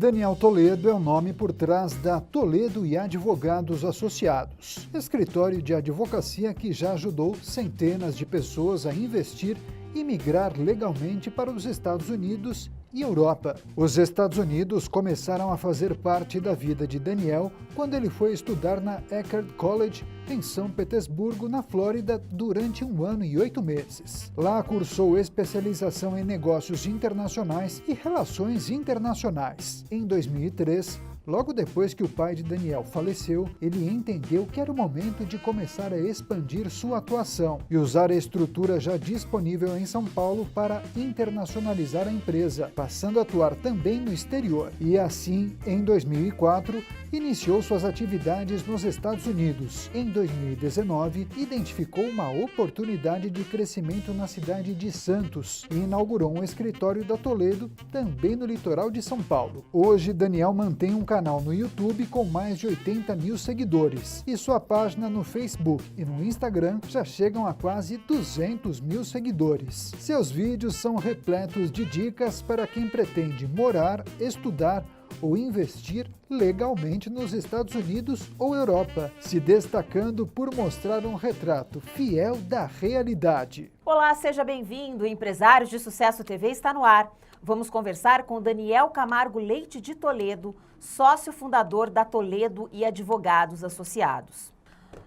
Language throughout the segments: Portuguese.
Daniel Toledo é o nome por trás da Toledo e Advogados Associados, escritório de advocacia que já ajudou centenas de pessoas a investir e migrar legalmente para os Estados Unidos e Europa. Os Estados Unidos começaram a fazer parte da vida de Daniel quando ele foi estudar na Eckerd College, em São Petersburgo, na Flórida, durante 1 ano e 8 meses. Lá cursou especialização em negócios internacionais e relações internacionais. Em 2003, logo depois que o pai de Daniel faleceu, ele entendeu que era o momento de começar a expandir sua atuação e usar a estrutura já disponível em São Paulo para internacionalizar a empresa, passando a atuar também no exterior. E assim, em 2004, iniciou suas atividades nos Estados Unidos. Em 2019, identificou uma oportunidade de crescimento na cidade de Santos e inaugurou um escritório da Toledo, também no litoral de São Paulo. Hoje, Daniel mantém um canal no YouTube com mais de 80 mil seguidores e sua página no Facebook e no Instagram já chegam a quase 200 mil seguidores. Seus vídeos são repletos de dicas para quem pretende morar, estudar ou investir legalmente nos Estados Unidos ou Europa, se destacando por mostrar um retrato fiel da realidade. Olá, seja bem-vindo. Empresários de Sucesso TV está no ar. Vamos conversar com Daniel Camargo Leite de Toledo, sócio fundador da Toledo e Advogados Associados.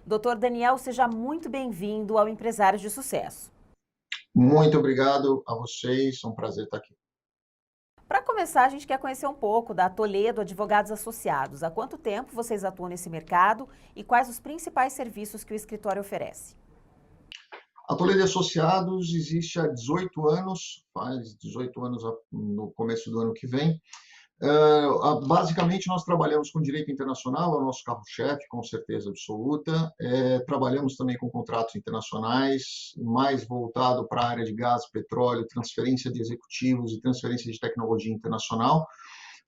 Doutor Daniel, seja muito bem-vindo ao Empresários de Sucesso. Muito obrigado a vocês, é um prazer estar aqui. Para começar, a gente quer conhecer um pouco da Toledo Advogados Associados. Há quanto tempo vocês atuam nesse mercado e quais os principais serviços que o escritório oferece? A Toledo Associados existe há 18 anos, faz 18 anos no começo do ano que vem. Basicamente, nós trabalhamos com direito internacional, é o nosso carro-chefe, com certeza absoluta. Trabalhamos também com contratos internacionais, mais voltado para a área de gás, petróleo, transferência de executivos e transferência de tecnologia internacional.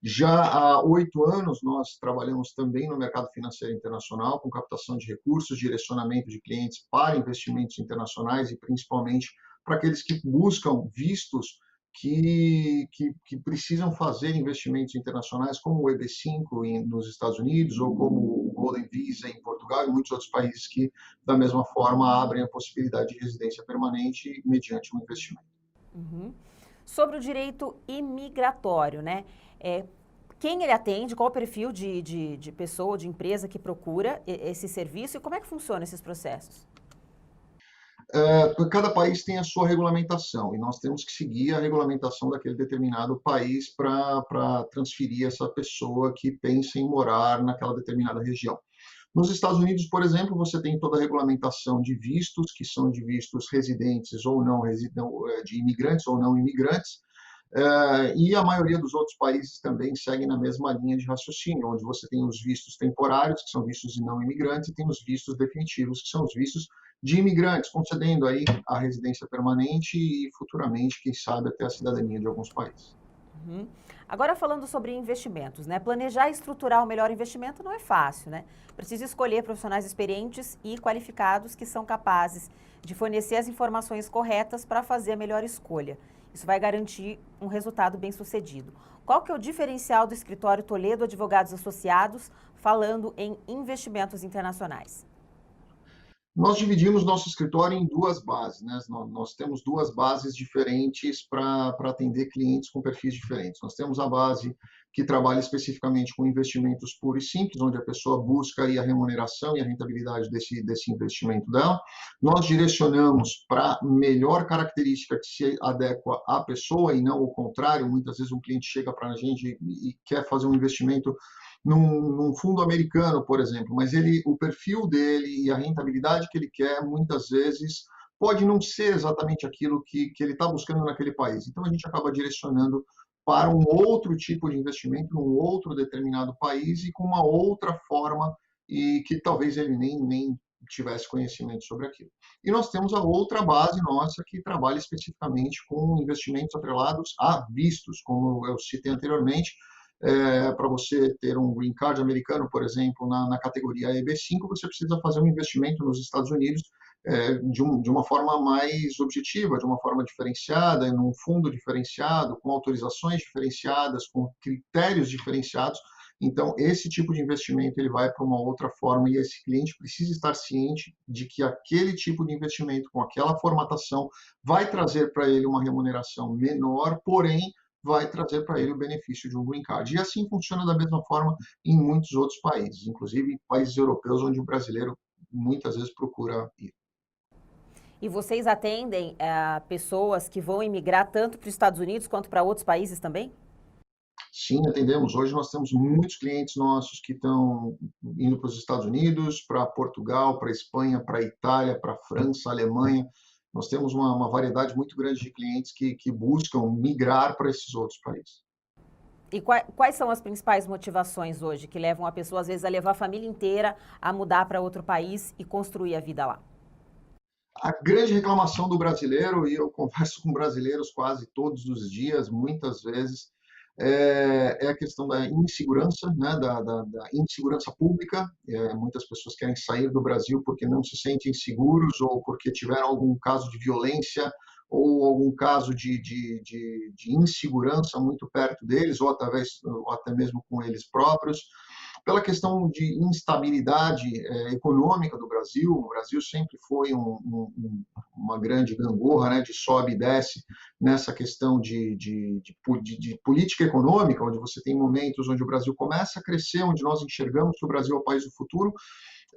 Já há 8 anos, nós trabalhamos também no mercado financeiro internacional, com captação de recursos, direcionamento de clientes para investimentos internacionais e principalmente para aqueles que buscam vistos que precisam fazer investimentos internacionais, como o EB5 nos Estados Unidos, ou como o Golden Visa em Portugal e muitos outros países que, da mesma forma, abrem a possibilidade de residência permanente mediante um investimento. Uhum. Sobre o direito imigratório, né? Quem ele atende, qual o perfil de pessoa, de empresa que procura esse serviço e como é que funciona esses processos? Cada país tem a sua regulamentação e nós temos que seguir a regulamentação daquele determinado país para transferir essa pessoa que pensa em morar naquela determinada região. Nos Estados Unidos, por exemplo, você tem toda a regulamentação de vistos, que são de vistos residentes ou não, de imigrantes ou não imigrantes, e a maioria dos outros países também seguem na mesma linha de raciocínio, onde você tem os vistos temporários, que são vistos de não imigrantes, e tem os vistos definitivos, que são os vistos de imigrantes, concedendo aí a residência permanente e futuramente, quem sabe, até a cidadania de alguns países. Uhum. Agora falando sobre investimentos, né? Planejar e estruturar o melhor investimento não é fácil, né? Precisa escolher profissionais experientes e qualificados que são capazes de fornecer as informações corretas para fazer a melhor escolha. Isso vai garantir um resultado bem-sucedido. Qual que é o diferencial do escritório Toledo Advogados Associados falando em investimentos internacionais? Nós dividimos nosso escritório em duas bases, né? Nós temos duas bases diferentes para atender clientes com perfis diferentes. Nós temos a base que trabalha especificamente com investimentos puros e simples, onde a pessoa busca aí a remuneração e a rentabilidade desse investimento dela. Nós direcionamos para a melhor característica que se adequa à pessoa e não o contrário. Muitas vezes um cliente chega para a gente e quer fazer um investimento num fundo americano, por exemplo, mas o perfil dele e a rentabilidade que ele quer, muitas vezes, pode não ser exatamente aquilo que ele está buscando naquele país. Então, a gente acaba direcionando para um outro tipo de investimento, num outro determinado país e com uma outra forma e que talvez ele nem tivesse conhecimento sobre aquilo. E nós temos a outra base nossa que trabalha especificamente com investimentos atrelados a vistos, como eu citei anteriormente. Para você ter um green card americano, por exemplo, na categoria EB5, você precisa fazer um investimento nos Estados Unidos de uma forma mais objetiva, de uma forma diferenciada, num fundo diferenciado, com autorizações diferenciadas, com critérios diferenciados. Então, esse tipo de investimento ele vai para uma outra forma e esse cliente precisa estar ciente de que aquele tipo de investimento, com aquela formatação, vai trazer para ele uma remuneração menor, porém, vai trazer para ele o benefício de um green card. E assim funciona da mesma forma em muitos outros países, inclusive em países europeus, onde o brasileiro muitas vezes procura ir. E vocês atendem pessoas que vão imigrar tanto para os Estados Unidos quanto para outros países também? Sim, atendemos. Hoje nós temos muitos clientes nossos que estão indo para os Estados Unidos, para Portugal, para Espanha, para Itália, para França, Alemanha. Nós temos uma variedade muito grande de clientes que buscam migrar para esses outros países. E quais são as principais motivações hoje que levam a pessoa, às vezes, a levar a família inteira a mudar para outro país e construir a vida lá? A grande reclamação do brasileiro, e eu converso com brasileiros quase todos os dias, muitas vezes, é a questão da insegurança, né, da insegurança pública. Muitas pessoas querem sair do Brasil porque não se sentem seguros ou porque tiveram algum caso de violência ou algum caso de insegurança muito perto deles, ou até mesmo com eles próprios. Pela questão de instabilidade econômica do Brasil, o Brasil sempre foi uma grande gangorra, né, de sobe e desce nessa questão de política econômica, onde você tem momentos onde o Brasil começa a crescer, onde nós enxergamos que o Brasil é o país do futuro,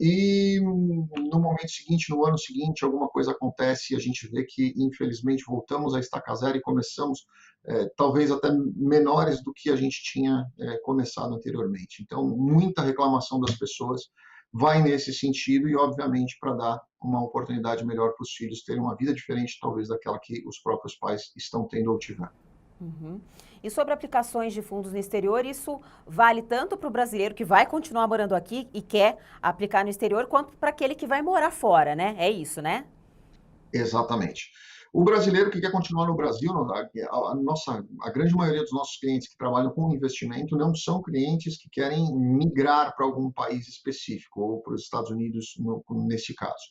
e no momento seguinte, no ano seguinte, alguma coisa acontece e a gente vê que, infelizmente, voltamos a estaca zero e começamos, talvez até menores do que a gente tinha começado anteriormente. Então, muita reclamação das pessoas vai nesse sentido e, obviamente, para dar uma oportunidade melhor para os filhos terem uma vida diferente, talvez, daquela que os próprios pais estão tendo ou tiveram. Uhum. E sobre aplicações de fundos no exterior, isso vale tanto para o brasileiro que vai continuar morando aqui e quer aplicar no exterior, quanto para aquele que vai morar fora, né? É isso, né? Exatamente. O brasileiro que quer continuar no Brasil, a grande maioria dos nossos clientes que trabalham com investimento não são clientes que querem migrar para algum país específico, ou para os Estados Unidos, nesse caso.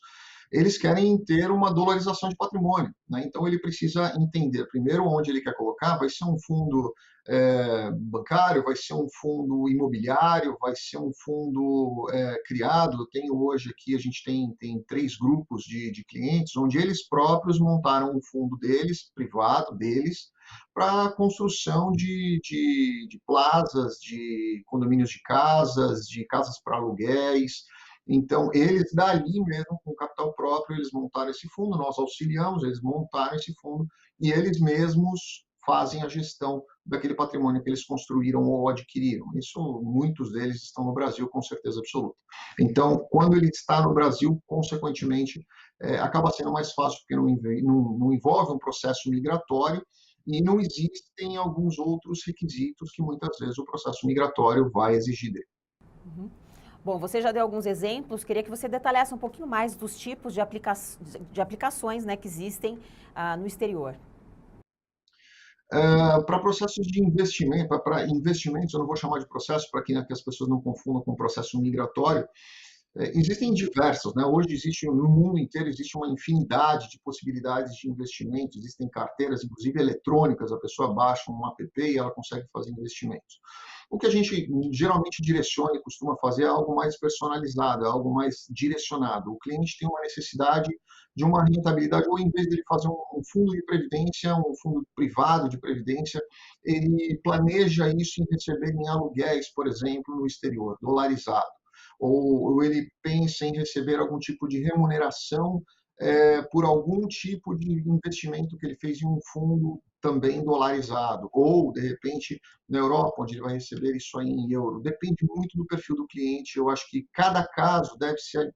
Eles querem ter uma dolarização de patrimônio, né? Então, ele precisa entender, primeiro, onde ele quer colocar. Vai ser um fundo bancário, vai ser um fundo imobiliário, vai ser um fundo criado. Eu tenho hoje aqui, a gente tem 3 grupos de clientes, onde eles próprios montaram um fundo deles, privado deles, para a construção de plazas, de condomínios de casas para aluguéis. Então, eles dali mesmo, com capital próprio, eles montaram esse fundo, nós auxiliamos, eles montaram esse fundo e eles mesmos fazem a gestão daquele patrimônio que eles construíram ou adquiriram. Isso, muitos deles estão no Brasil, com certeza absoluta. Então, quando ele está no Brasil, consequentemente, acaba sendo mais fácil, porque não envolve um processo migratório e não existem alguns outros requisitos que muitas vezes o processo migratório vai exigir dele. Uhum. Bom, você já deu alguns exemplos, queria que você detalhasse um pouquinho mais dos tipos de aplicações, né, que existem no exterior. Para processos de investimento, para investimentos, eu não vou chamar de processo, para que as pessoas não confundam com processo migratório. Existem diversos, né? Hoje existe, no mundo inteiro, existe uma infinidade de possibilidades de investimento, existem carteiras, inclusive eletrônicas, a pessoa baixa um app e ela consegue fazer investimentos. O que a gente geralmente direciona e costuma fazer é algo mais personalizado, é algo mais direcionado. O cliente tem uma necessidade de uma rentabilidade, ou em vez de ele fazer um fundo de previdência, um fundo privado de previdência, ele planeja isso em receber em aluguéis, por exemplo, no exterior, dolarizado. Ou ele pensa em receber algum tipo de remuneração por algum tipo de investimento que ele fez em um fundo também dolarizado, ou, de repente, na Europa, onde ele vai receber isso aí em euro. Depende muito do perfil do cliente. Eu acho que cada caso deve ser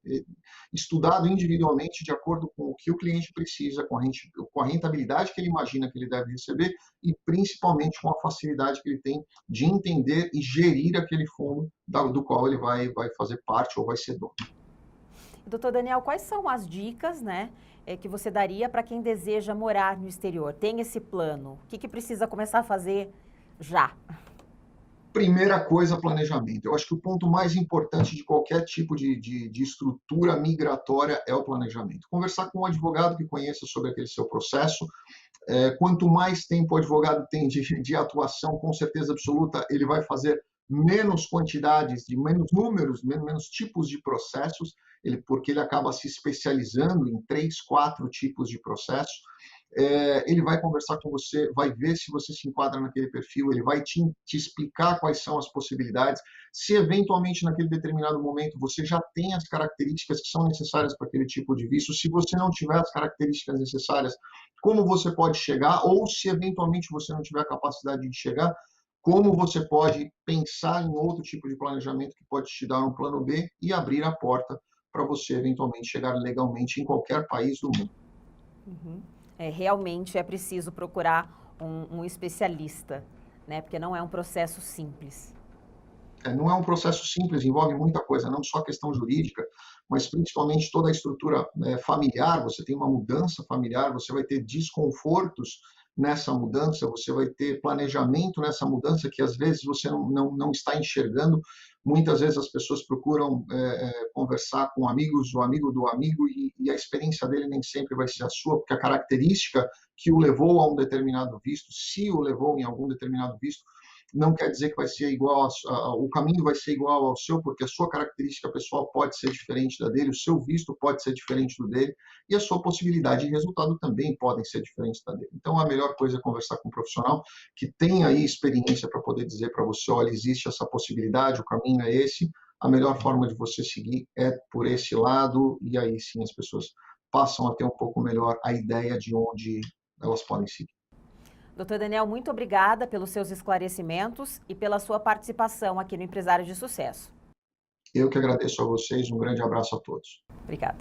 estudado individualmente de acordo com o que o cliente precisa, com a rentabilidade que ele imagina que ele deve receber e, principalmente, com a facilidade que ele tem de entender e gerir aquele fundo do qual ele vai fazer parte ou vai ser dono. Doutor Daniel, quais são as dicas, né, que você daria para quem deseja morar no exterior? Tem esse plano? O que precisa começar a fazer já? Primeira coisa, planejamento. Eu acho que o ponto mais importante de qualquer tipo de estrutura migratória é o planejamento. Conversar com um advogado que conheça sobre aquele seu processo. Quanto mais tempo o advogado tem de atuação, com certeza absoluta, ele vai fazer menos quantidades, de menos números, menos tipos de processos, porque ele acaba se especializando em 3, 4 tipos de processos. Ele vai conversar com você, vai ver se você se enquadra naquele perfil, ele vai te explicar quais são as possibilidades, se eventualmente naquele determinado momento você já tem as características que são necessárias para aquele tipo de visto, se você não tiver as características necessárias, como você pode chegar, ou se eventualmente você não tiver a capacidade de chegar, como você pode pensar em outro tipo de planejamento que pode te dar um plano B e abrir a porta para você eventualmente chegar legalmente em qualquer país do mundo. Uhum. Realmente é preciso procurar um especialista, né? Porque não é um processo simples. Não é um processo simples, envolve muita coisa, não só a questão jurídica, mas principalmente toda a estrutura familiar. Você tem uma mudança familiar, você vai ter desconfortos nessa mudança, você vai ter planejamento nessa mudança que às vezes você não está enxergando. Muitas vezes as pessoas procuram conversar com amigos, o amigo do amigo, e a experiência dele nem sempre vai ser a sua, porque a característica que o levou a um determinado visto, se o levou em algum determinado visto, não quer dizer que vai ser igual, o caminho vai ser igual ao seu, porque a sua característica pessoal pode ser diferente da dele, o seu visto pode ser diferente do dele, e a sua possibilidade de resultado também podem ser diferentes da dele. Então, a melhor coisa é conversar com um profissional que tem aí experiência para poder dizer para você, olha, existe essa possibilidade, o caminho é esse, a melhor forma de você seguir é por esse lado, e aí sim as pessoas passam a ter um pouco melhor a ideia de onde elas podem seguir. Doutor Daniel, muito obrigada pelos seus esclarecimentos e pela sua participação aqui no Empresário de Sucesso. Eu que agradeço a vocês, um grande abraço a todos. Obrigada.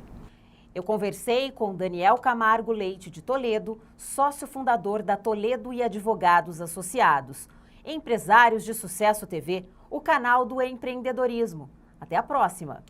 Eu conversei com Daniel Camargo Leite de Toledo, sócio fundador da Toledo e Advogados Associados. Empresários de Sucesso TV, o canal do empreendedorismo. Até a próxima!